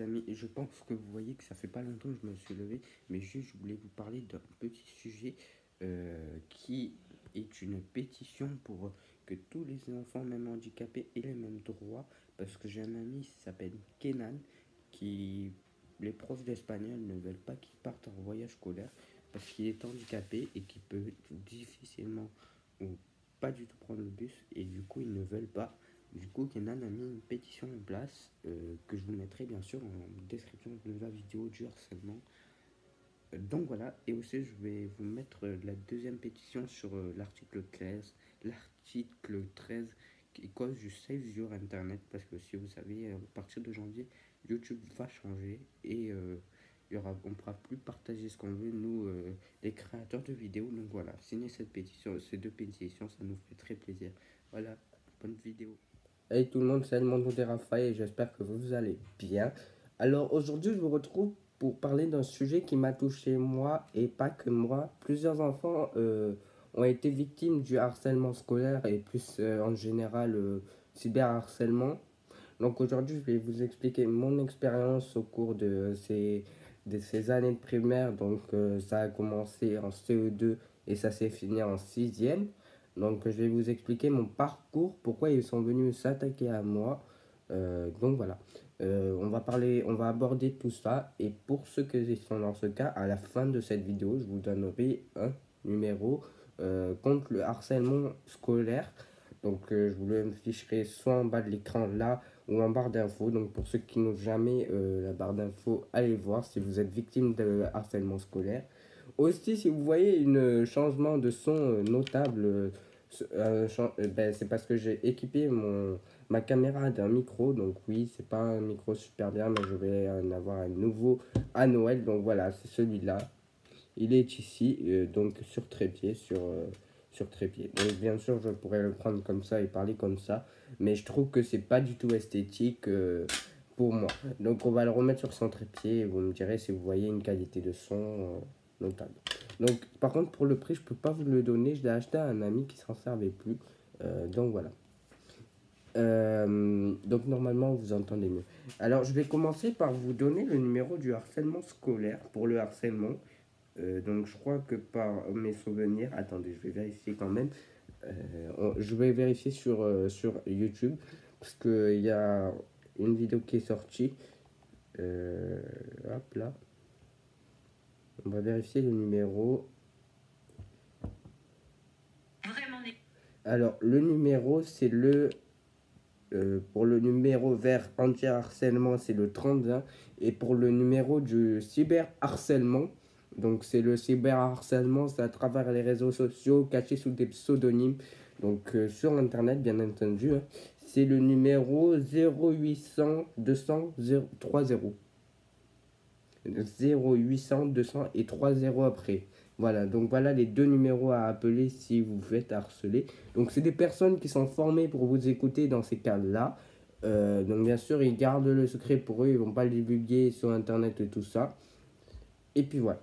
amis, je pense que vous voyez que ça fait pas longtemps que je me suis levé, mais juste je voulais vous parler d'un petit sujet qui est une pétition pour que tous les enfants, même handicapés, aient les mêmes droits, parce que j'ai un ami qui s'appelle Kenan, qui les profs d'espagnol ne veulent pas qu'il parte en voyage scolaire parce qu'il est handicapé et qu'il peut difficilement ou pas du tout prendre le bus, et du coup ils ne veulent pas. Du coup, Kenan a mis une pétition en place que je vous mettrai bien sûr en description de la vidéo du harcèlement. Donc voilà, et aussi je vais vous mettre la deuxième pétition sur l'article 13. L'article 13 qui cause du safe sur Internet, parce que si vous savez, à partir de janvier, YouTube va changer et on ne pourra plus partager ce qu'on veut, nous, les créateurs de vidéos. Donc voilà, signez cette pétition, ces deux pétitions, ça nous fait très plaisir. Voilà, bonne vidéo. Hey tout le monde, c'est le monde de Raphaël et j'espère que vous allez bien. Alors aujourd'hui, je vous retrouve pour parler d'un sujet qui m'a touché moi et pas que moi. Plusieurs enfants ont été victimes du harcèlement scolaire et plus en général cyberharcèlement. Donc aujourd'hui, je vais vous expliquer mon expérience au cours de ces années de primaire. Donc ça a commencé en CE2 et ça s'est fini en 6e. Donc je vais vous expliquer mon parcours, pourquoi ils sont venus s'attaquer à moi. Donc voilà, on va aborder tout ça. Et pour ceux qui sont dans ce cas, à la fin de cette vidéo, je vous donnerai un numéro contre le harcèlement scolaire. Donc je vous le ficherai soit en bas de l'écran là ou en barre d'infos. Donc pour ceux qui n'ont jamais la barre d'infos, allez voir si vous êtes victime de harcèlement scolaire. Aussi, si vous voyez un changement de son notable, ben, c'est parce que j'ai équipé ma caméra d'un micro. Donc oui, c'est pas un micro super bien, mais je vais en avoir un nouveau à Noël. Donc voilà, c'est celui-là. Il est ici, donc sur trépied, sur trépied. Donc bien sûr, je pourrais le prendre comme ça et parler comme ça, mais je trouve que c'est pas du tout esthétique pour moi. Donc on va le remettre sur son trépied et vous me direz si vous voyez une qualité de son notable. Donc par contre pour le prix, je peux pas vous le donner, je l'ai acheté à un ami qui s'en servait plus. Donc voilà. Donc normalement vous entendez mieux. Alors je vais commencer par vous donner le numéro du harcèlement scolaire pour le harcèlement. Donc je crois que par mes souvenirs, attendez, je vais vérifier quand même. Je vais vérifier sur YouTube parce qu'il y a une vidéo qui est sortie. Hop là. On va vérifier le numéro. Alors le numéro c'est pour le numéro vert anti-harcèlement c'est le 31, et pour le numéro du cyberharcèlement, donc c'est le cyberharcèlement, c'est à travers les réseaux sociaux cachés sous des pseudonymes, donc sur internet bien entendu, hein, c'est le numéro 0800 200 30 0800 200 et 30 après. Voilà, donc voilà les deux numéros à appeler si vous faites harceler. Donc c'est des personnes qui sont formées pour vous écouter dans ces cas-là. Donc bien sûr, ils gardent le secret pour eux, ils vont pas le divulguer sur internet et tout ça. Et puis voilà.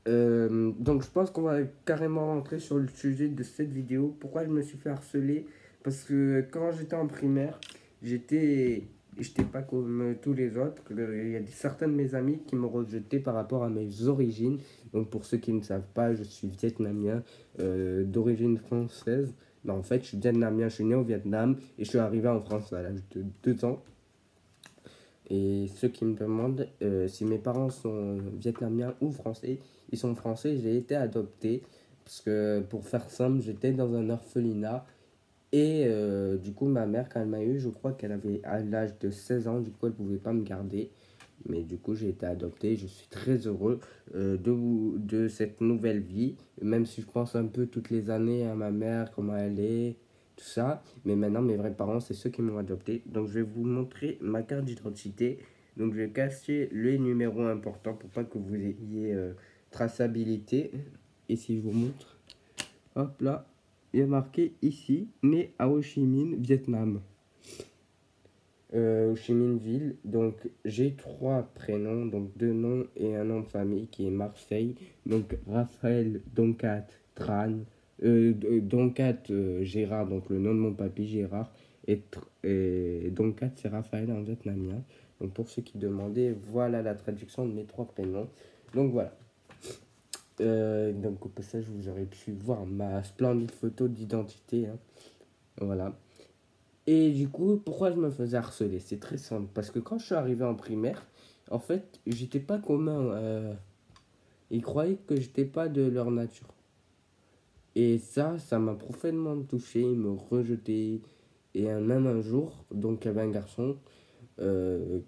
Donc je pense qu'on va carrément rentrer sur le sujet de cette vidéo. Pourquoi je me suis fait harceler? Parce que quand j'étais en primaire, j'étais pas comme tous les autres. Il y a certains de mes amis qui m'ont rejeté par rapport à mes origines. Donc pour ceux qui ne savent pas, je suis vietnamien d'origine française. Non, en fait, je suis vietnamien, je suis né au Vietnam et je suis arrivé en France à l'âge de 2 ans. Et ceux qui me demandent si mes parents sont vietnamiens ou français, ils sont français, j'ai été adopté. Parce que pour faire simple, j'étais dans un orphelinat. Et du coup, ma mère, quand elle m'a eu, je crois qu'elle avait à l'âge de 16 ans, du coup, elle ne pouvait pas me garder. Mais du coup, j'ai été adopté. Je suis très heureux de cette nouvelle vie. Même si je pense un peu toutes les années à ma mère, comment elle est, tout ça. Mais maintenant, mes vrais parents, c'est ceux qui m'ont adopté. Donc, je vais vous montrer ma carte d'identité. Donc, je vais cacher les numéros importants pour pas que vous ayez traçabilité. Et si je vous montre, hop là, il y a marqué ici, né à Ho Chi Minh, Vietnam. Ho Chi Minh Ville. Donc j'ai 3 prénoms, donc 2 noms et un nom de famille qui est Marseille. Donc Raphaël Doncat Tran, Doncat Gérard, donc le nom de mon papy Gérard, et Doncat c'est Raphaël en vietnamien. Donc pour ceux qui demandaient, voilà la traduction de mes 3 prénoms. Donc voilà. Donc au passage, vous aurez pu voir ma splendide photo d'identité. Hein. Voilà. Et du coup, pourquoi je me faisais harceler? C'est très simple. Parce que quand je suis arrivé en primaire, en fait, j'étais pas commun. Ils croyaient que j'étais pas de leur nature. Et ça m'a profondément touché. Ils me rejetaient. Et même un jour, donc il y avait un garçon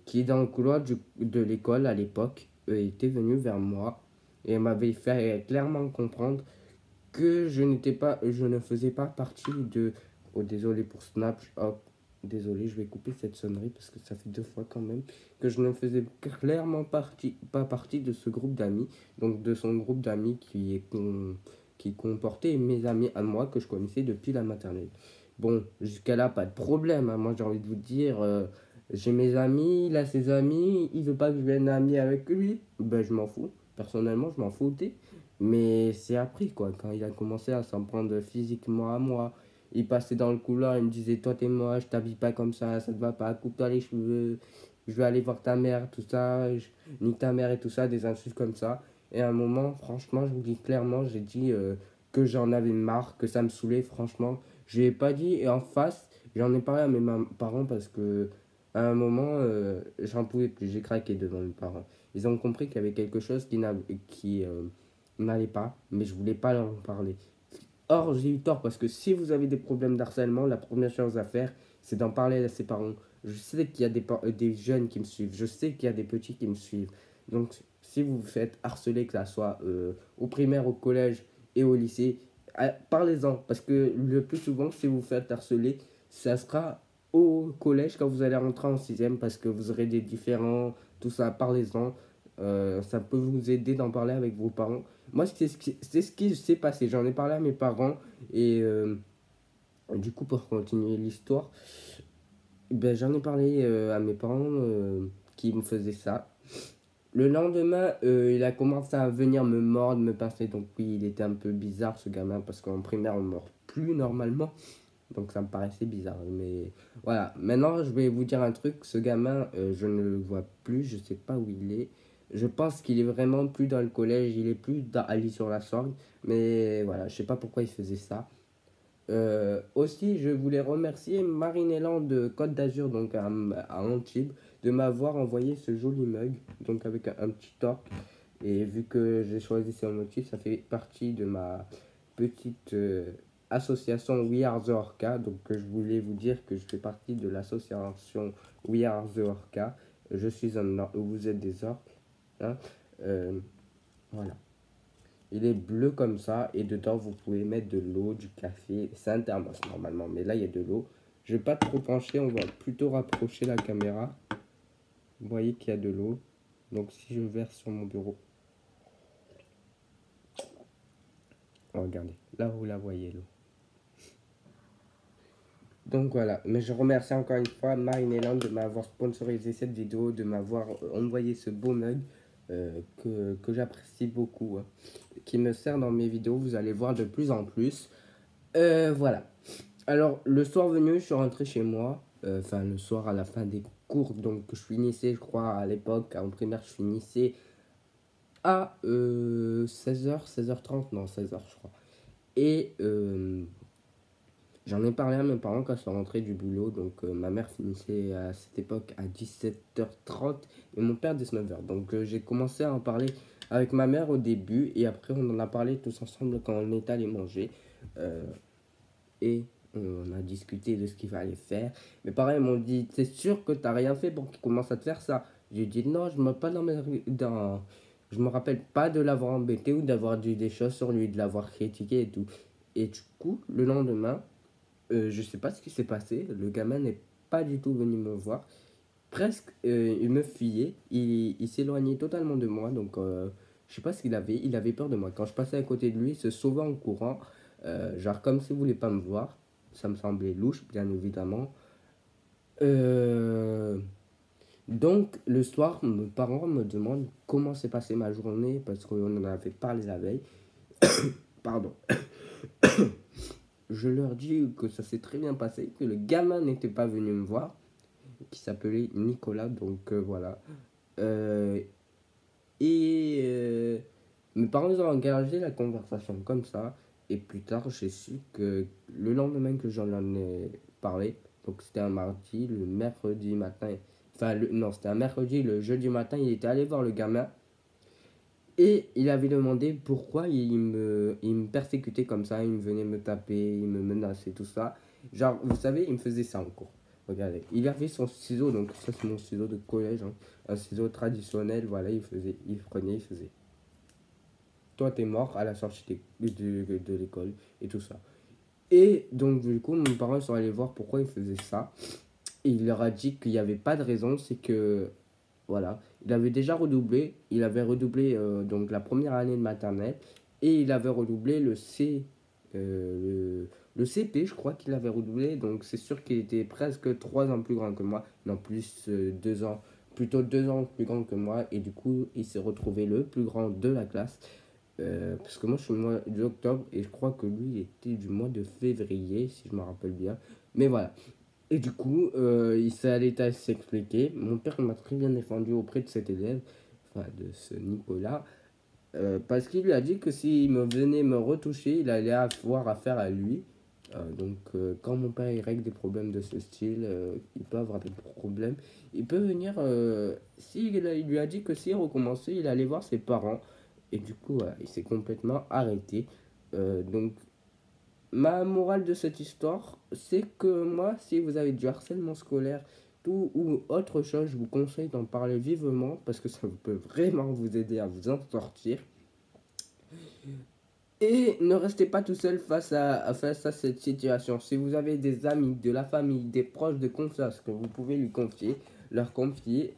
qui est dans le couloir de l'école à l'époque, était venu vers moi et m'avait fait clairement comprendre que je ne faisais pas partie de. Oh, désolé pour Snap. Hop, désolé, je vais couper cette sonnerie parce que ça fait 2 fois quand même. Que je ne faisais clairement pas partie de ce groupe d'amis. Donc de son groupe d'amis qui comportait mes amis à moi que je connaissais depuis la maternelle. Bon, jusqu'à là, pas de problème. Hein. Moi, j'ai envie de vous dire, j'ai mes amis, il a ses amis, il veut pas que je vienne ami avec lui. Ben, je m'en fous. Personnellement, je m'en foutais. Mais c'est appris, quoi. Quand il a commencé à s'en prendre physiquement à moi, il passait dans le couloir, il me disait, toi, t'es moche, t'habilles pas comme ça te va pas, coupe-toi les cheveux, je vais aller voir ta mère, tout ça, ni ta mère et tout ça, des insultes comme ça. Et à un moment, franchement, je vous dis clairement, j'ai dit que j'en avais marre, que ça me saoulait, franchement. Je lui ai pas dit, et en face, j'en ai parlé à mes parents parce que à un moment, j'en pouvais plus, j'ai craqué devant mes parents. Ils ont compris qu'il y avait quelque chose qui n'allait pas, mais je voulais pas leur en parler. Or, j'ai eu tort parce que si vous avez des problèmes d'harcèlement, la première chose à faire, c'est d'en parler à ses parents. Je sais qu'il y a des jeunes qui me suivent, je sais qu'il y a des petits qui me suivent. Donc, si vous vous faites harceler, que ça soit au primaire, au collège et au lycée, parlez-en. Parce que le plus souvent, si vous vous faites harceler, ça sera au collège quand vous allez rentrer en sixième parce que vous aurez des différents, tout ça, parlez-en. Ça peut vous aider d'en parler avec vos parents. Moi, c'est ce qui s'est passé. J'en ai parlé à mes parents et du coup, pour continuer l'histoire, ben, j'en ai parlé à mes parents qui me faisaient ça. Le lendemain, il a commencé à venir me mordre, me pincer. Donc oui, il était un peu bizarre ce gamin parce qu'en primaire, on ne mord plus normalement. Donc ça me paraissait bizarre. Mais voilà, maintenant je vais vous dire un truc. Ce gamin, je ne le vois plus, je sais pas où il est. Je pense qu'il est vraiment plus dans le collège, il est plus à l'Isle-sur-la-Sorgue. Mais voilà, je sais pas pourquoi il faisait ça. Aussi, je voulais remercier Marinellan de Côte d'Azur, donc à Antibes, de m'avoir envoyé ce joli mug, donc avec un petit torque. Et vu que j'ai choisi ce motif, ça fait partie de ma petite association We Are the Orca. Donc je voulais vous dire que je fais partie de l'association We Are the Orca. Je suis vous êtes des orques. Hein. Voilà. Il est bleu comme ça et dedans vous pouvez mettre de l'eau, du café. C'est un thermos normalement, mais là il y a de l'eau. Je vais pas trop pencher, on va plutôt rapprocher la caméra. Vous voyez qu'il y a de l'eau. Donc si je verse sur mon bureau. Oh, regardez, là vous la voyez l'eau. Donc voilà, mais je remercie encore une fois Marineland de m'avoir sponsorisé cette vidéo, de m'avoir envoyé ce beau mug que j'apprécie beaucoup, hein, qui me sert dans mes vidéos, vous allez voir de plus en plus. Voilà. Alors, le soir venu, je suis rentré chez moi, enfin le soir à la fin des cours, donc je finissais, je crois, à l'époque, en primaire, je finissais à 16h, 16h30, non 16h je crois. Et j'en ai parlé à mes parents quand je suis rentré du boulot. Donc ma mère finissait à cette époque à 17h30 et mon père 19h. Donc j'ai commencé à en parler avec ma mère au début et après on en a parlé tous ensemble quand on est allé manger. Et on a discuté de ce qu'il fallait faire. Mes parents ils m'ont dit, c'est sûr que t'as rien fait pour qu'il commence à te faire ça. J'ai dit non, je me rappelle pas de l'avoir embêté ou d'avoir dit des choses sur lui, de l'avoir critiqué et tout. Et du coup, le lendemain, je sais pas ce qui s'est passé. Le gamin n'est pas du tout venu me voir. Presque, il me fuyait. Il s'éloignait totalement de moi. Donc, je sais pas ce qu'il avait. Il avait peur de moi. Quand je passais à côté de lui, il se sauvait en courant. Genre comme s'il voulait pas me voir. Ça me semblait louche, bien évidemment. Donc, le soir, mes parents me demandent comment s'est passée ma journée. Parce qu'on en avait parlé la veille. Pardon. Je leur dis que ça s'est très bien passé, que le gamin n'était pas venu me voir. qui s'appelait Nicolas, donc voilà. Euh, et mes parents ont engagé la conversation comme ça. Et plus tard, j'ai su que le lendemain que j'en ai parlé, donc c'était un mardi, le mercredi matin, enfin, non, c'était un mercredi, le jeudi matin, il était allé voir le gamin et il avait demandé pourquoi il me persécutait comme ça, il me venait me taper, il me menaçait, tout ça. Genre, vous savez, il me faisait ça en cours. Regardez, il avait son ciseau, donc ça c'est mon ciseau de collège, hein, un ciseau traditionnel, voilà, il prenait, il faisait. Toi, t'es mort à la sortie de l'école et tout ça. Et donc, du coup, mes parents sont allés voir pourquoi il faisait ça. Et il leur a dit qu'il n'y avait pas de raison, c'est que, voilà, il avait déjà redoublé. Il avait redoublé donc la première année de maternelle. Et il avait redoublé le CP, je crois qu'il avait redoublé. Donc, c'est sûr qu'il était presque 3 ans plus grand que moi. Non, plus 2 ans, plutôt 2 ans plus grand que moi. Et du coup, il s'est retrouvé le plus grand de la classe. Parce que moi je suis du mois d'octobre et je crois que lui il était du mois de février si je me rappelle bien. Mais voilà. Et du coup, il s'est allé à s'expliquer. Mon père m'a très bien défendu auprès de cet élève, enfin de ce Nicolas, parce qu'il lui a dit que s'il me venait me retoucher, il allait avoir affaire à lui. Quand mon père il règle des problèmes de ce style, il peut avoir des problèmes. Il peut venir, il lui a dit que s'il recommençait, il allait voir ses parents. Et du coup, voilà, il s'est complètement arrêté. Donc, ma morale de cette histoire, c'est que moi, si vous avez du harcèlement scolaire, tout ou autre chose, je vous conseille d'en parler vivement parce que ça peut vraiment vous aider à vous en sortir. Et ne restez pas tout seul face à cette situation. Si vous avez des amis, de la famille, des proches de confiance que vous pouvez lui confier, leur confier,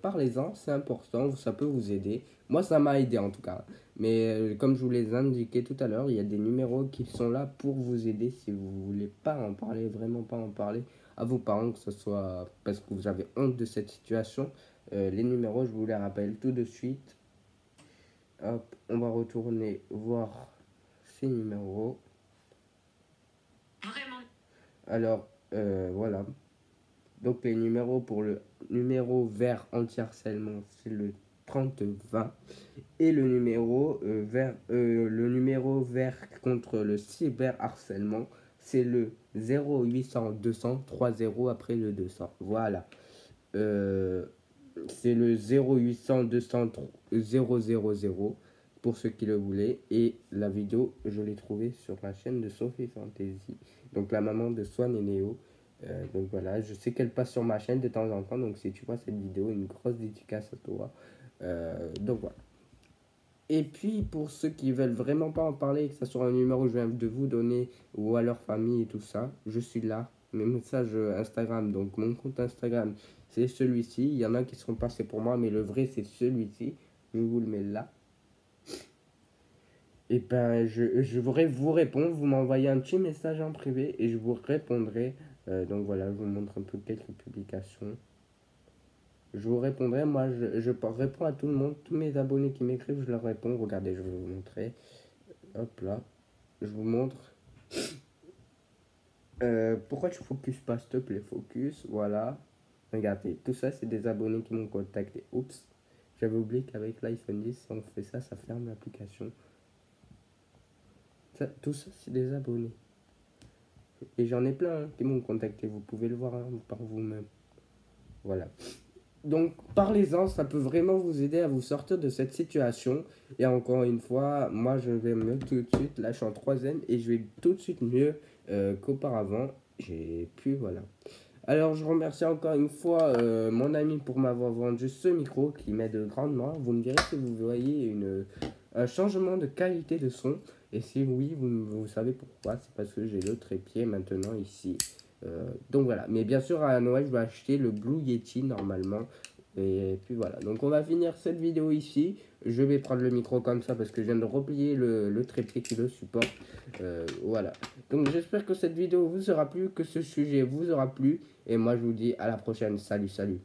parlez-en, c'est important, ça peut vous aider. Moi, ça m'a aidé en tout cas. Mais comme je vous l'ai indiqué tout à l'heure, il y a des numéros qui sont là pour vous aider si vous voulez pas en parler, vraiment pas en parler à vos parents, que ce soit parce que vous avez honte de cette situation. Les numéros, je vous les rappelle tout de suite. Hop, on va retourner voir ces numéros. Vraiment. Alors, voilà. Donc, les numéros pour le numéro vert anti-harcèlement, c'est le 30-20. Et le numéro vert contre le cyberharcèlement, c'est le 0800 200 30 après le 200. Voilà. C'est le 0800 200 000 pour ceux qui le voulaient. Et la vidéo, je l'ai trouvée sur la chaîne de Sophie Fantasy, donc la maman de Swan et Néo. Donc voilà, je sais qu'elle passe sur ma chaîne de temps en temps, donc si tu vois cette vidéo, une grosse dédicace à toi. Donc voilà. Et puis pour ceux qui veulent vraiment pas en parler, que ce soit un numéro que je viens de vous donner ou à leur famille et tout ça, je suis là. Mes messages Instagram, donc mon compte Instagram, c'est celui-ci. Il y en a qui seront passés pour moi, mais le vrai c'est celui-ci. Je vous le mets là. Et ben je voudrais vous répondre. Vous m'envoyez un petit message en privé et je vous répondrai. Donc voilà, je vous montre un peu quelques publications. Je vous répondrai, moi je réponds à tout le monde, tous mes abonnés qui m'écrivent, je leur réponds. Regardez, je vais vous montrer. Hop là, je vous montre. Pourquoi tu focus pas, s'il te plaît, focus, voilà. Regardez, tout ça c'est des abonnés qui m'ont contacté. Oups, j'avais oublié qu'avec l'iPhone 10, si on fait ça, ça ferme l'application. Tout ça c'est des abonnés. Et j'en ai plein qui m'ont contacté, vous pouvez le voir par vous-même. Voilà. Donc parlez-en, ça peut vraiment vous aider à vous sortir de cette situation. Et encore une fois, moi je vais mieux tout de suite. Là je suis en 3ème et je vais tout de suite mieux qu'auparavant. J'ai pu, voilà. Alors je remercie encore une fois mon ami pour m'avoir vendu ce micro qui m'aide grandement. Vous me direz si vous voyez un changement de qualité de son. Et si oui, vous savez pourquoi. C'est parce que j'ai le trépied maintenant ici. Donc voilà, mais bien sûr à Noël je vais acheter le Blue Yeti normalement. Et puis voilà, donc on va finir cette vidéo ici. Je vais prendre le micro comme ça parce que je viens de replier le trépied qui le supporte. Voilà, donc j'espère que cette vidéo vous aura plu, que ce sujet vous aura plu. Et moi je vous dis à la prochaine, salut salut.